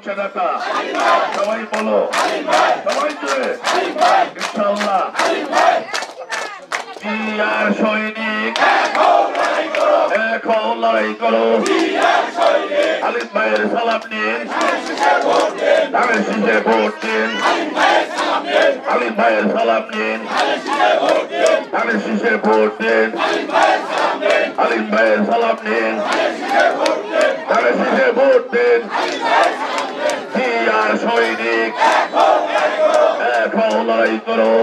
হচ্ছে নেতা সবাই বলো সবাই জুড়ে ইনশাআল্লাহ জিয়ার সৈনিক এখন লড়াই করো আলিম ভাইয়ের সালাম নিন ধানের শীষে ভোট দিন আলিম ভাইয়ের সালাম নিন ধানের শীষে ভোট দিন আলিম ভাইয়ের সালাম নিন ধানের শীষে ভোট দিন জিয়ার সৈনিক এখন লড়াই করো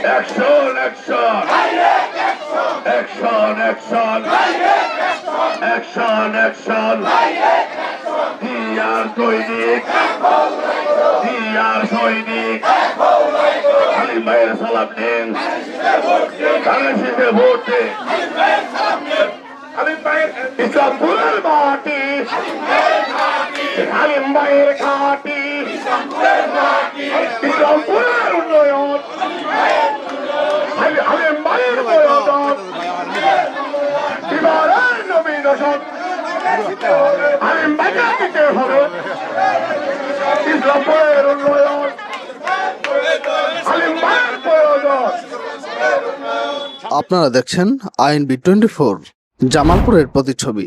action action action action action action জিয়ার সৈনিক জিয়ার সৈনিক আলিম ভাইয়ের সালাম নিন ধানের শীষে ভোট দিন আলিম ভাইয়ের ইসলামপুরের মাটি আলিম ভাইয়ের ঘাটি ইসলামপুরের উন্নয়ন আলিম ভাইয়ের প্রয়োজন বিবাহের নবীনশন আলিম ভাইকে দিতে হবে ইসলামপুরের উন্নয়ন আলিম ভাইয়ের প্রয়োজন। আপনারা দেখছেন আইএনবি 24 জামালপুরের প্রতিচ্ছবি।